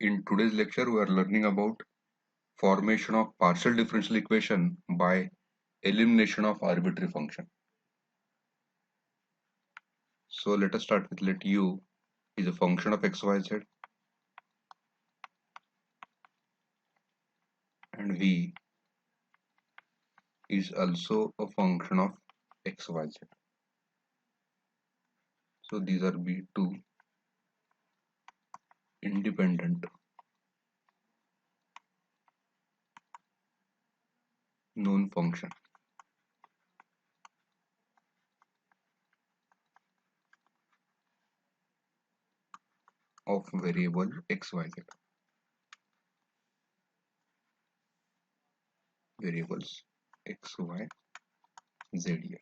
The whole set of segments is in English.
In today's lecture, we are learning about formation of partial differential equation by elimination of arbitrary function. So let us start with let u is a function of x, y, z and v is also a function of x, y, z. So these are be two independent known function of variable x, y, z. Variables x, y, z here.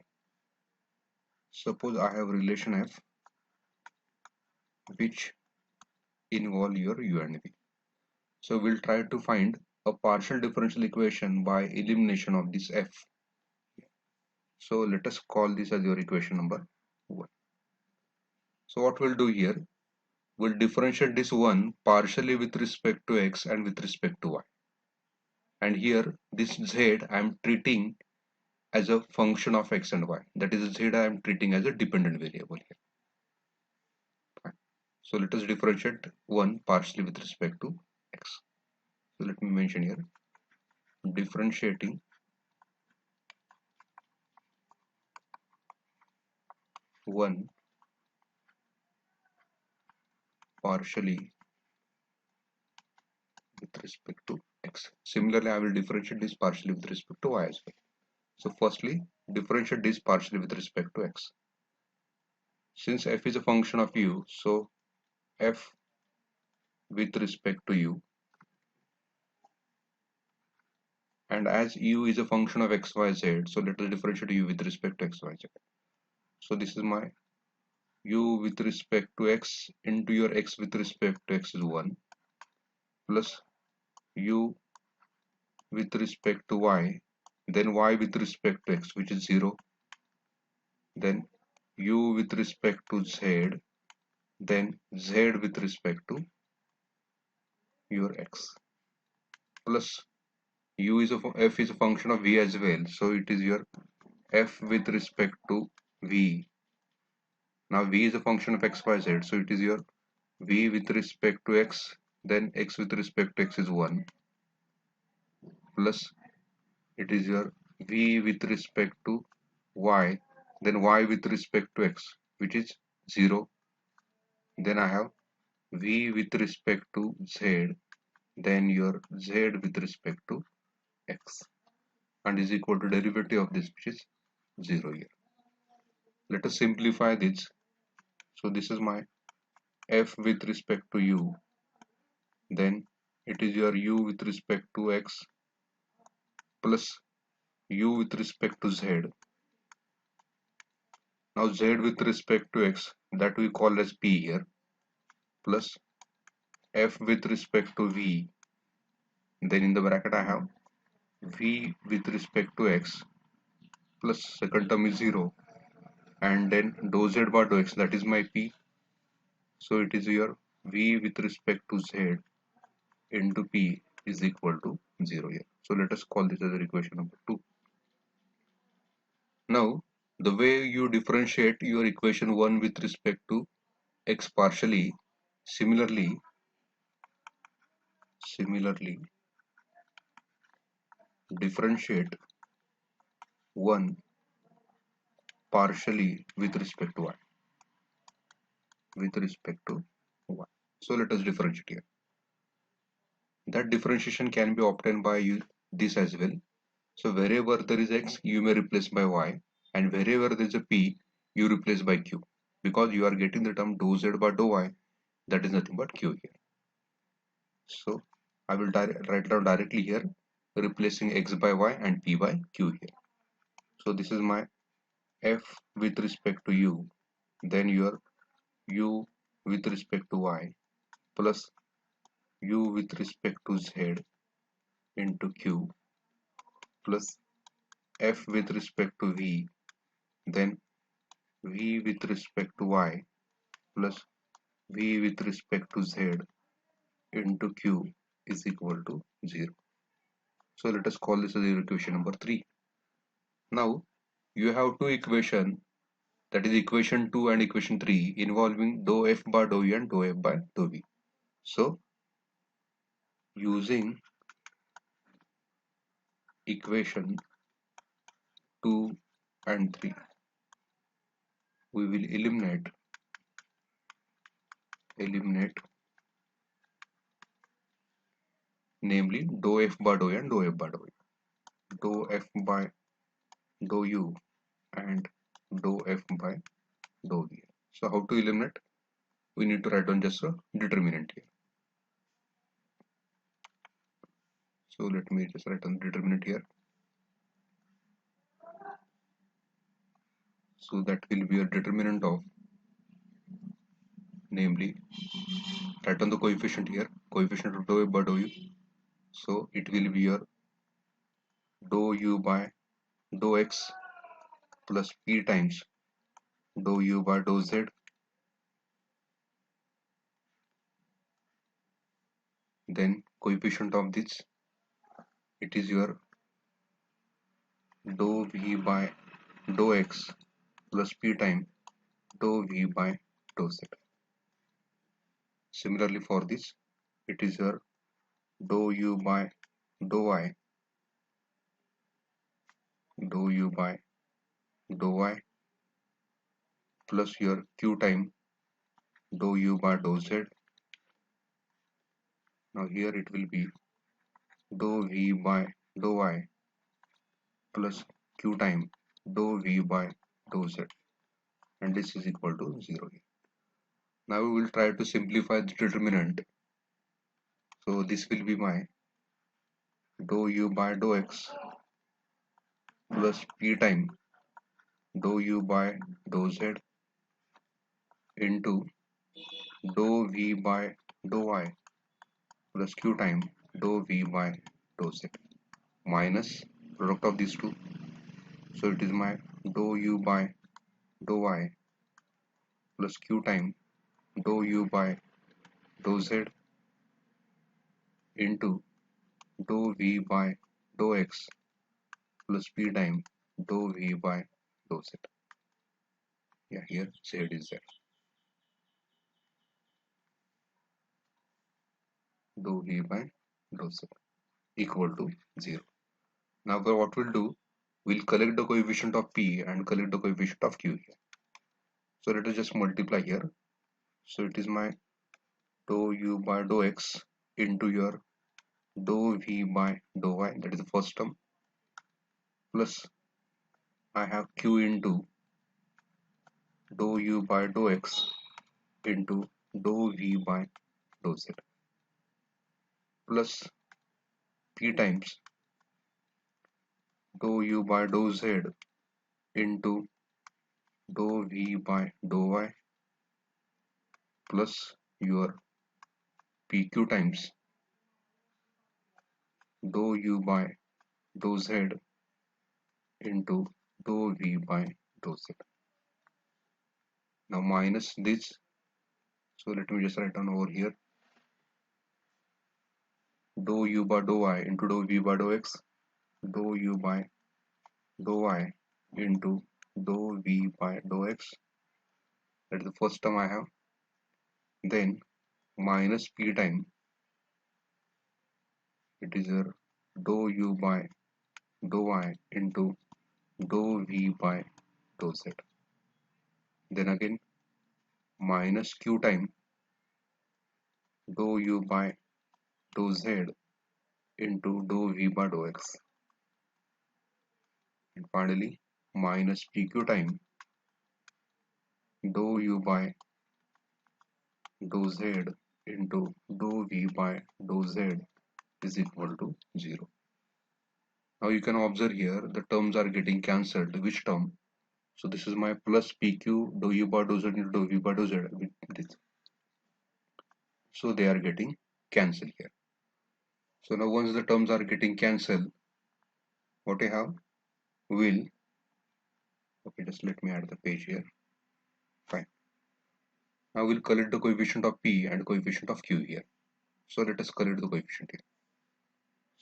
Suppose I have relation f which involve your u and v. So we'll try to find a partial differential equation by elimination of this f. So let us call this as your equation number 1. So what we'll do here, we'll differentiate this 1 partially with respect to x and with respect to y. And here this z I am treating as a function of x and y. That is z I am treating as a dependent variable here. Fine. So let us differentiate 1 partially with respect to x. So let me mention here, differentiating 1 partially with respect to x. Similarly, I will differentiate this partially with respect to y as well. So firstly, differentiate this partially with respect to x. Since f is a function of u, so f with respect to u, and as u is a function of x, y, z, so let us differentiate u with respect to x, y, z. So this is my u with respect to x into your x with respect to x is 1 plus u with respect to y, then y with respect to x, which is 0, then u with respect to z, then z with respect to your x, plus u is f is a function of v as well, so it is your f with respect to v. Now v is a function of x, y, z, so it is your v with respect to x, then x with respect to x is 1, plus it is your v with respect to y, then y with respect to x, which is 0, then I have v with respect to z, then your z with respect to x, and is equal to derivative of this, which is 0 here. Let us simplify this. So this is my f with respect to u, then it is your u with respect to x plus u with respect to z. Now z with respect to x, that we call as p here, plus f with respect to v, then in the bracket I have v with respect to x plus second term is 0, and then dou z bar dou x, that is my p, so it is your v with respect to z into p is equal to 0 here. So let us call this as equation number 2. Now the way you differentiate your equation 1 with respect to x partially, similarly differentiate 1 partially with respect to y, with respect to y. So let us differentiate here. That differentiation can be obtained by this as well. So wherever there is x, you may replace by y, and wherever there is a p, you replace by q, because you are getting the term dou z by dou y, that is nothing but q here. So I will write down directly here, replacing x by y and p by q here. So this is my f with respect to u, then your u with respect to y plus u with respect to z into q plus f with respect to v, then v with respect to y plus v with respect to z into q is equal to 0. So let us call this as equation number 3. Now you have two equation, that is equation 2 and equation 3, involving dou f by dou u and dou f by dou v. So using equation 2 and 3, we will eliminate namely dou f by dou u and dou f by dou v. Dou f by dou u and dou f by dou v. So how to eliminate? We need to write down just a determinant here. So let me just write down the determinant here. So that will be a determinant of, namely, write down the coefficient here, coefficient of dou f by dou u. So it will be your dou u by dou x plus p times dou u by dou z, then coefficient of this, it is your dou v by dou x plus p times dou v by dou z. Similarly for this, it is your dou u by dou y, dou u by dou y plus your q time dou u by dou z. Now here it will be dou v by dou y plus q time dou v by dou z, and this is equal to 0 here. Now we will try to simplify the determinant. So this will be my dou u by dou x plus p time dou u by dou z into dou v by dou y plus q time dou v by dou z minus product of these two. So it is my dou u by dou y plus q time dou u by dou z into dou v by dou x plus p time dou v by dou z. Yeah, here z is there. Dou v by dou z equal to 0. Now what we'll do, we'll collect the coefficient of p and collect the coefficient of q here. So let us just multiply here. So it is my dou u by dou x into your dou v by dou y, that is the first term, plus I have q into dou u by dou x into dou v by dou z plus p times dou u by dou z into dou v by dou y plus your pq times dou u by dou z into dou v by dou z. Now minus this, so let me just write down over here dou u by dou y into dou v by dou x, dou u by dou y into dou v by dou x, that is the first term I have, then minus p time, it is your dou u by dou y into dou v by dou z, then again minus q time dou u by dou z into dou v by dou x, and finally minus pq time dou u by dou z into dou v by dou z is equal to 0. Now you can observe here the terms are getting cancelled. Which term? So this is my plus pq dou u by dou z into dou v by dou z with this. So they are getting cancelled here. So now once the terms are getting cancelled, what I have will, okay, just let me add the page here. Fine. Now we'll collect the coefficient of p and coefficient of q here. So let us calculate the coefficient here.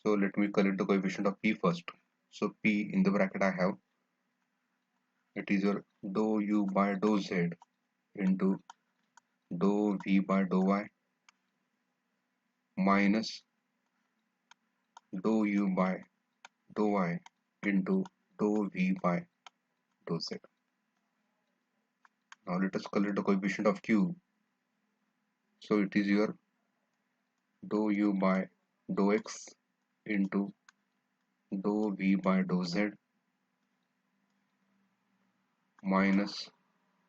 So let me calculate the coefficient of p first. So p in the bracket I have, it is your dou u by dou z into dou v by dou y minus dou u by dou y into dou v by dou z. Now let us calculate the coefficient of q. So it is your dou u by dou x into dou v by dou z minus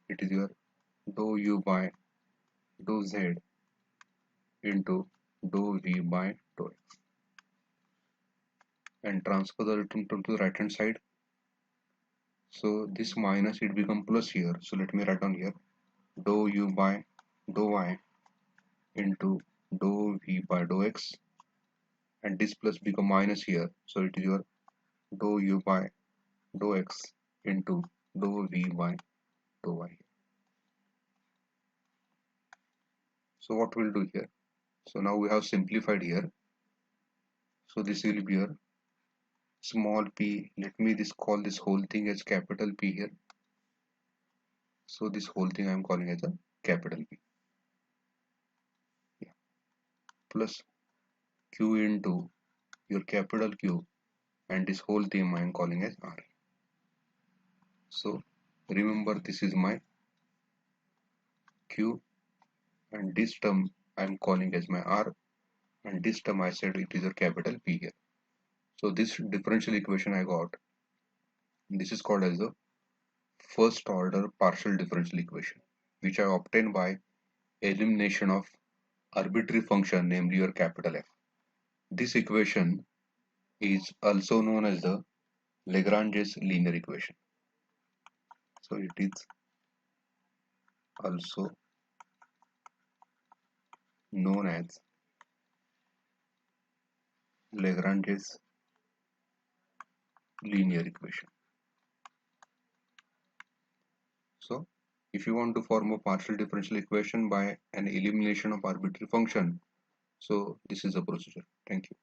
it is your dou u by dou z into dou v by dou x, and transfer the term to the right hand side. So this minus it become plus here. So let me write down here dou u by dou y into dou v by dou x, and this plus become minus here. So it is your dou u by dou x into dou v by dou y. So what we'll do here? So now we have simplified here. So this will be your small p. Let me call this whole thing as capital P here. So this whole thing I am calling as a capital P. Yeah. Plus Q into your capital Q, and this whole thing I am calling as R. So remember, this is my Q, and this term I am calling as my R, and this term I said it is a capital P here. So this differential equation I got, this is called as the first order partial differential equation, which I obtained by elimination of arbitrary function, namely your capital F. This equation is also known as the Lagrange's linear equation. So it is also known as Lagrange's linear equation. So if you want to form a partial differential equation by an elimination of arbitrary function, so this is the procedure. Thank you.